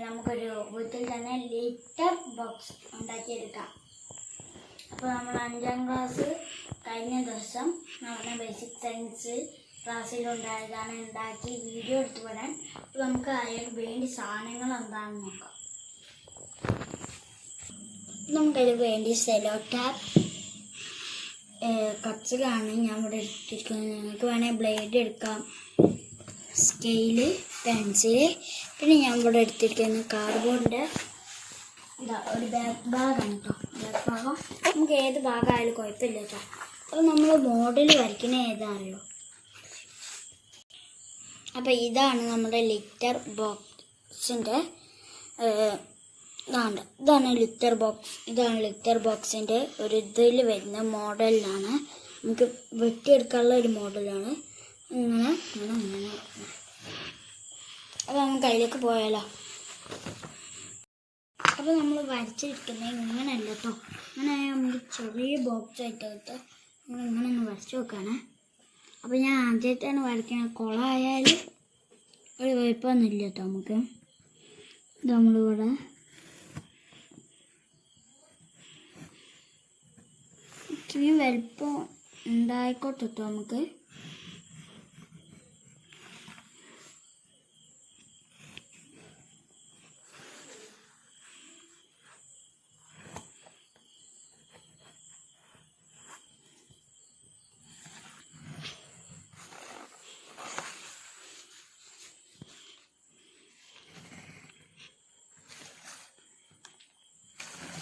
നമുക്കൊരു വീട്ടിൽ തന്നെ ലിറ്റർ ബോക്സ് ഉണ്ടാക്കിയെടുക്കാം. അപ്പോൾ നമ്മൾ 5ാം ക്ലാസ് കഴിഞ്ഞ ദിവസം നമ്മുടെ ബേസിക് സയൻസ് ക്ലാസ്സിലുണ്ടായതാണ് ഉണ്ടാക്കി വീഡിയോ എടുത്തു വരാൻ. അപ്പോൾ നമുക്ക് അതിന് വേണ്ടി സാധനങ്ങൾ എന്താണെന്ന് നോക്കാം. നമുക്കതിന് വേണ്ടി സെലോ ടാപ്പ്, കത്രികയാണ് ഞാൻ ഇവിടെ എടുത്തിരിക്കുന്നത്. നിങ്ങൾക്ക് വേണമെങ്കിൽ ബ്ലേഡ് എടുക്കാം, സ്കെയില്, പെൻസില്, പിന്നെ ഞാൻ ഇവിടെ എടുത്തിരിക്കുന്നത് കാർഡ്ബോർഡിൻ്റെ ഒരു ബാക്ക് ഭാഗമാണ് കേട്ടോ. ബാക്ക് ഭാഗം നമുക്ക് ഏത് ഭാഗമായാലും കുഴപ്പമില്ല കേട്ടോ. അപ്പോൾ നമ്മൾ മോഡൽ വരയ്ക്കുന്ന ഏതാണല്ലോ. അപ്പോൾ ഇതാണ് നമ്മുടെ ലിറ്റർ ബോക്സിൻ്റെ ഇതാണ് ലിറ്റർ ബോക്സ്. ഇതാണ് ലിറ്റർ ബോക്സിൻ്റെ ഒരു ഇതിൽ വരുന്ന മോഡലിലാണ്. നമുക്ക് വെട്ടിയെടുക്കാനുള്ള ഒരു മോഡലാണ്. ഇങ്ങനെ അപ്പോൾ നമുക്ക് അതിലേക്ക് പോയാലോ. അപ്പോൾ നമ്മൾ വരച്ചിരിക്കുന്നത് ഇങ്ങനെയല്ല കേട്ടോ. ഇങ്ങനെ നമുക്ക് ചെറിയ ബോക്സ് ആയിട്ട് ഇങ്ങനെ ഒന്ന് വരച്ച് വെക്കാണ്. അപ്പോൾ ഞാൻ ആദ്യമായിട്ടാണ് വരയ്ക്കുന്നത്. കുളമായാലും ഒരു കുഴപ്പമൊന്നുമില്ല കേട്ടോ. നമുക്ക് ഇത് നമ്മളിവിടെ ഇത്രയും വലുപ്പം ഉണ്ടായിക്കോട്ടെ കേട്ടോ. നമുക്ക്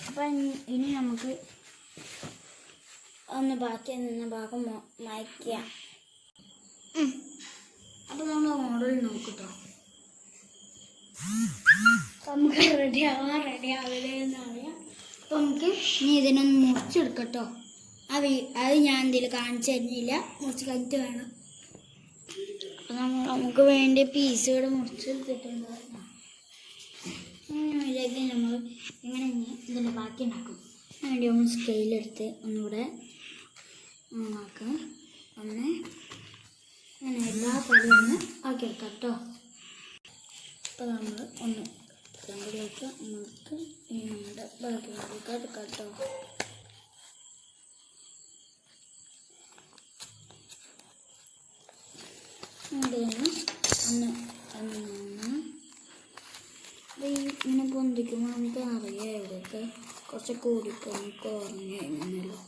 അപ്പം ഇനി നമുക്ക് ഒന്ന് ബാക്കി നിന്ന ഭാഗം മായ്ക്കുക. അപ്പോൾ നമ്മൾ മോഡൽ നോക്കട്ടോ. നമുക്ക് റെഡിയാവില്ലേ എന്നറിയാം. അപ്പം നമുക്ക് ഇനി ഇതിനൊന്ന് മുറിച്ചെടുക്കട്ടോ. അത് ഞാൻ ഇതിൽ കാണിച്ചു തരുന്നില്ല, മുറിച്ച് കഴിഞ്ഞിട്ട് വേണം. അപ്പം നമുക്ക് വേണ്ട പീസുകൾ മുറിച്ചെടുത്തിട്ടുണ്ട്. ഇതിലേക്ക് നമ്മൾ ഇങ്ങനെ ഇതിൻ്റെ ബാക്കി ഉണ്ടാക്കും. വേണ്ടി ഒന്ന് സ്കെയിലെടുത്ത് ഒന്നുകൂടെ ആക്കാം. അങ്ങനെ അങ്ങനെ എല്ലാ കളിയും ഒന്ന് ആക്കിയെടുക്കാം കേട്ടോ. അപ്പോൾ നമ്മൾ ഒന്ന് കൂടിയൊക്കെ നമുക്ക് നമ്മുടെ ബാക്കി എടുക്കാം കേട്ടോ. ഇങ്ങനെ പൊന്തിക്കുമ്പോൾ നമുക്ക് അറിയാം എവിടെയൊക്കെ കുറച്ച് കൂടിപ്പോയി കുറഞ്ഞു എങ്ങനെയല്ലോ.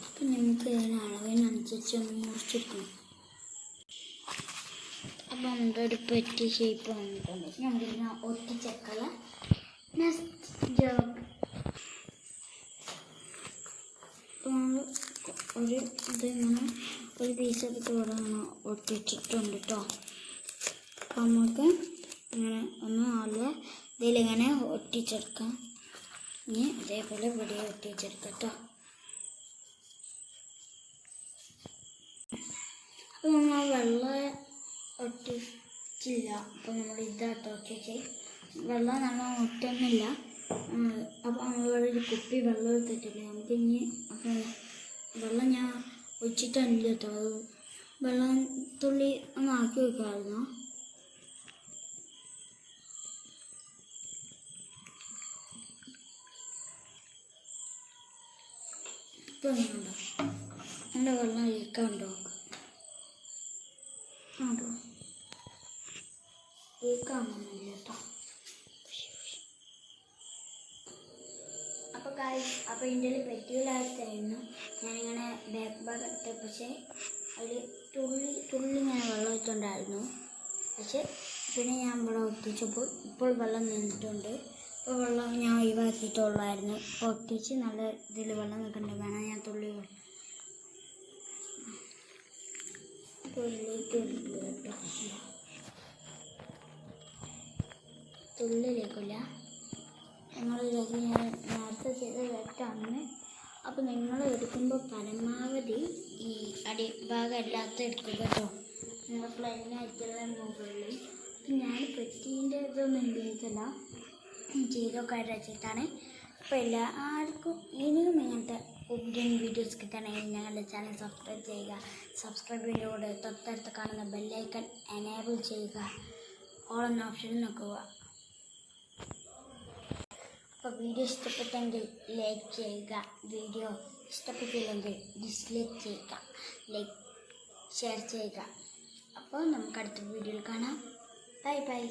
അപ്പം നമുക്ക് ഇതിന് അളവിനനുസരിച്ച് ഒന്ന് മുറിച്ചെടുക്കണം. അപ്പം നമ്മുടെ ഒരു പെറ്റി ഷേപ്പ് വന്നിട്ടുണ്ട്. നമുക്കിതിനെ ഒട്ടിച്ചേക്കല നെക്സ്റ്റ് ജോബ്. അപ്പം നമ്മൾ ഇതിങ്ങനെ ഒരു പീസ് എടുത്ത് ഇവിടെ ഒട്ടിച്ചിട്ടുണ്ട് കേട്ടോ. അപ്പം നമുക്ക് ഇങ്ങനെ ഒന്ന് നല്ല ഇതിലിങ്ങനെ ഒട്ടിച്ചെടുക്കാം. ഇനി അതേപോലെ ഇവിടെ ഒട്ടിച്ചെടുക്കാം കേട്ടോ. അപ്പോൾ നമ്മൾ വെള്ളം ഒട്ടിച്ചില്ല. അപ്പോൾ നമ്മൾ ഇതാട്ടോ ഒട്ടിച്ച്. വെള്ളം നമ്മൾ ഒട്ടുന്നില്ല. അപ്പോൾ നമ്മളിവിടെ ഒരു കുപ്പി വെള്ളം എടുത്തിട്ടില്ല. നമുക്ക് ഇനി അപ്പോൾ വെള്ളം ഞാൻ ഒഴിച്ചിട്ടില്ല കേട്ടോ. അത് വെള്ളം തുള്ളി ഒന്ന് ആക്കി വയ്ക്കാമായിരുന്നു. ഇപ്പം ഉണ്ടോ എൻ്റെ വെള്ളം ലീക്കാണ്ടോ? ആണോ, ലീക്കാണെന്നില്ല കേട്ടോ. അപ്പോൾ ഇതിൻ്റെ പറ്റിയില്ലാത്തായിരുന്നു. ഞാനിങ്ങനെ ബാക്ക് ഭാഗത്ത് പക്ഷേ അതിൽ തുള്ളി ഇങ്ങനെ വെള്ളം വെച്ചിട്ടുണ്ടായിരുന്നു. പക്ഷെ പിന്നെ ഞാൻ ഇവിടെ ഒട്ടിച്ചപ്പോൾ ഇപ്പോൾ വെള്ളം നിന്നിട്ടുണ്ട്. ഇപ്പോൾ വെള്ളം ഞാൻ ഒഴിവാക്കിയിട്ടുള്ളായിരുന്നു. ഇപ്പോൾ ഒട്ടിച്ച് നല്ല ഇതിൽ വെള്ളം നിൽക്കണ്ട വേണം ഞാൻ തുള്ളിയില്ല കേട്ടോ. തുള്ളിലേക്കില്ല. ഞങ്ങൾ നേരത്തെ ചെയ്ത് തെറ്റാണ്. അപ്പോൾ നിങ്ങൾ എടുക്കുമ്പോൾ പരമാവധി ഈ അടിഭാഗം അല്ലാത്ത എടുക്കുക കേട്ടോ. നിങ്ങൾ പ്ലെയിനായിട്ടുള്ള മുകളിൽ. അപ്പം ഞാൻ പെറ്റീൻ്റെ ഇതൊന്നും ഉപയോഗിച്ചില്ല, ചെയ്തൊക്കെ വെച്ചിട്ടാണ്. അപ്പോൾ എല്ലാവർക്കും ഇനിയും ഇങ്ങനത്തെ ഉഗ്രൻ വീഡിയോസ് കിട്ടണമെങ്കിൽ ഞങ്ങളുടെ ചാനൽ സബ്സ്ക്രൈബ് ചെയ്യുക. സബ്സ്ക്രൈബ് ചെയ്തോടെ തൊട്ടടുത്ത് കാണുന്ന ബെല്ലൈക്കൺ എനേബിൾ ചെയ്യുക. ഓൾ എന്ന ഓപ്ഷൻ നോക്കുക. അപ്പോൾ വീഡിയോ ഇഷ്ടപ്പെട്ടെങ്കിൽ ലൈക്ക് ചെയ്യുക, വീഡിയോ ഇഷ്ടപ്പെട്ടില്ലെങ്കിൽ ഡിസ്ലൈക്ക് ചെയ്യുക, ഷെയർ ചെയ്യുക. അപ്പോൾ നമുക്ക് അടുത്ത വീഡിയോയിൽ കാണാം. Bye bye.